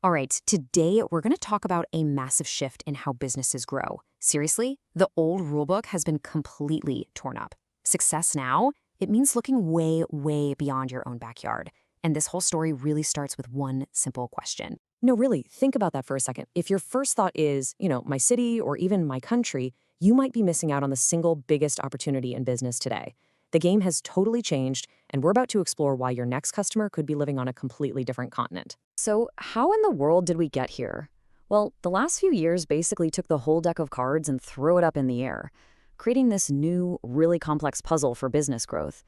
All right, today we're going to talk about a massive shift in how businesses grow. Seriously, the old rulebook has been completely torn up. Success now, it means looking way, way beyond your own backyard. And this whole story really starts with one simple question. No, really, think about that for a second. If your first thought is, my city or even my country, you might be missing out on the single biggest opportunity in business today. The game has totally changed, and we're about to explore why your next customer could be living on a completely different continent. So, how in the world did we get here? Well, the last few years basically took the whole deck of cards and threw it up in the air, creating this new, really complex puzzle for business growth.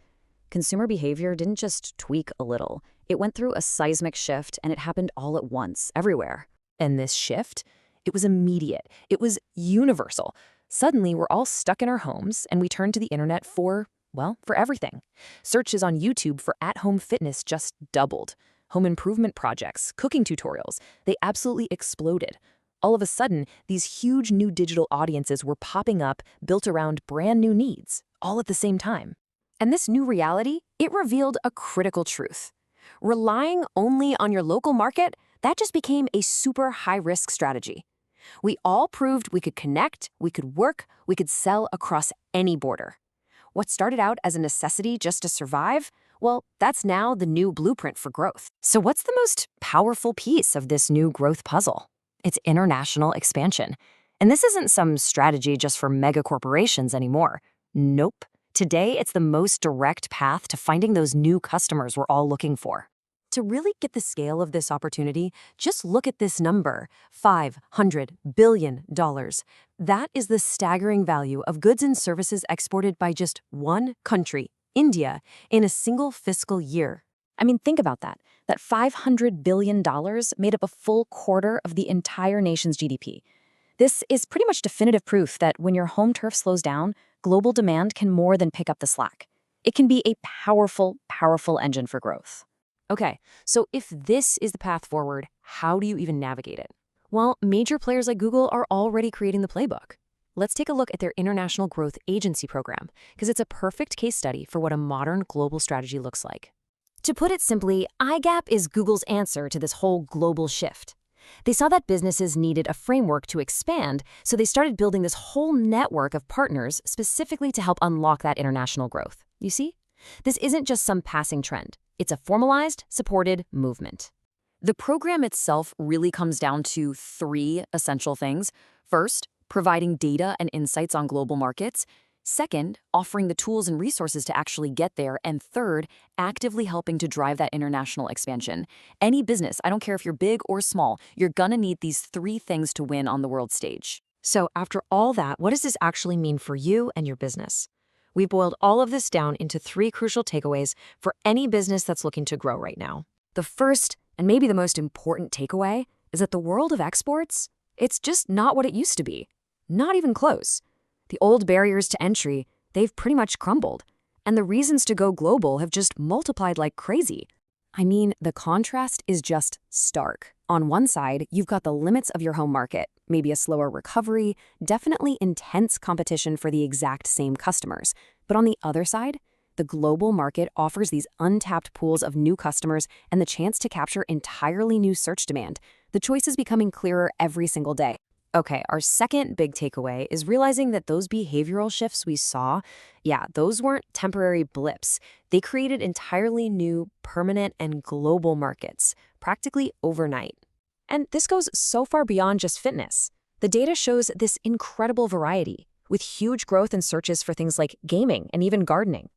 Consumer behavior didn't just tweak a little. It went through a seismic shift, and it happened all at once, everywhere. And this shift, it was immediate. It was universal. Suddenly, we're all stuck in our homes, and we turn to the internet for everything. Searches on YouTube for at-home fitness just doubled. Home improvement projects, cooking tutorials, they absolutely exploded. All of a sudden, these huge new digital audiences were popping up, built around brand new needs, all at the same time. And this new reality, it revealed a critical truth. Relying only on your local market, that just became a super high-risk strategy. We all proved we could connect, we could work, we could sell across any border. What started out as a necessity just to survive, well, that's now the new blueprint for growth. So what's the most powerful piece of this new growth puzzle? It's international expansion. And this isn't some strategy just for mega corporations anymore. Nope. Today, it's the most direct path to finding those new customers we're all looking for. To really get the scale of this opportunity, just look at this number, $500 billion. That is the staggering value of goods and services exported by just one country, India, in a single fiscal year. I mean, think about that. That $500 billion made up a full quarter of the entire nation's GDP. This is pretty much definitive proof that when your home turf slows down, global demand can more than pick up the slack. It can be a powerful, powerful engine for growth. Okay, so if this is the path forward, how do you even navigate it? Well, major players like Google are already creating the playbook. Let's take a look at their International Growth Agency program, because it's a perfect case study for what a modern global strategy looks like. To put it simply, IGAP is Google's answer to this whole global shift. They saw that businesses needed a framework to expand, so they started building this whole network of partners specifically to help unlock that international growth. You see? This isn't just some passing trend. It's a formalized, supported movement. The program itself really comes down to three essential things. First, providing data and insights on global markets. Second, offering the tools and resources to actually get there. And third, actively helping to drive that international expansion. Any business, I don't care if you're big or small, you're gonna need these three things to win on the world stage. So after all that, what does this actually mean for you and your business? We've boiled all of this down into three crucial takeaways for any business that's looking to grow right now. The first, and maybe the most important takeaway, is that the world of exports, it's just not what it used to be. Not even close. The old barriers to entry, they've pretty much crumbled. And the reasons to go global have just multiplied like crazy. I mean, the contrast is just stark. On one side, you've got the limits of your home market, maybe a slower recovery, definitely intense competition for the exact same customers. But on the other side, the global market offers these untapped pools of new customers and the chance to capture entirely new search demand. The choice is becoming clearer every single day. Okay, our second big takeaway is realizing that those behavioral shifts we saw, those weren't temporary blips. They created entirely new, permanent, and global markets, practically overnight. And this goes so far beyond just fitness. The data shows this incredible variety, with huge growth in searches for things like gaming and even gardening.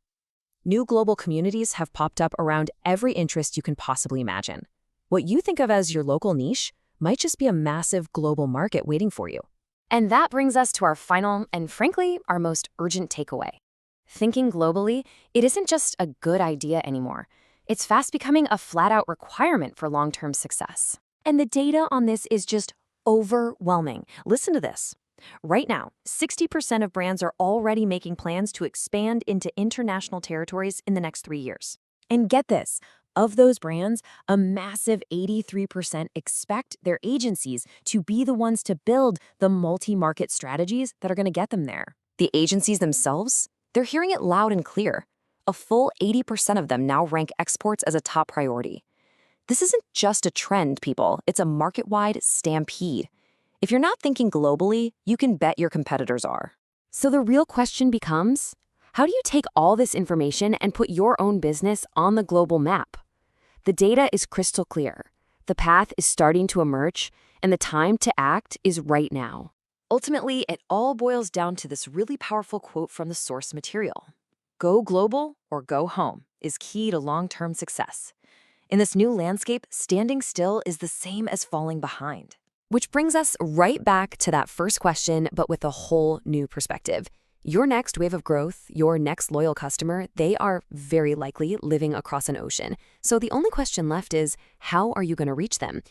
New global communities have popped up around every interest you can possibly imagine. What you think of as your local niche might just be a massive global market waiting for you. And that brings us to our final and, frankly, our most urgent takeaway. Thinking globally, it isn't just a good idea anymore. It's fast becoming a flat-out requirement for long-term success. And the data on this is just overwhelming. Listen to this. Right now, 60% of brands are already making plans to expand into international territories in the next 3 years. And get this, of those brands, a massive 83% expect their agencies to be the ones to build the multi-market strategies that are going to get them there. The agencies themselves, they're hearing it loud and clear. A full 80% of them now rank exports as a top priority. This isn't just a trend, people. It's a market-wide stampede. If you're not thinking globally, you can bet your competitors are. So the real question becomes, how do you take all this information and put your own business on the global map? The data is crystal clear. The path is starting to emerge, and the time to act is right now. Ultimately, it all boils down to this really powerful quote from the source material. Go global or go home is key to long-term success. In this new landscape, standing still is the same as falling behind. Which brings us right back to that first question, but with a whole new perspective. Your next wave of growth, your next loyal customer, they are very likely living across an ocean. So the only question left is, how are you going to reach them?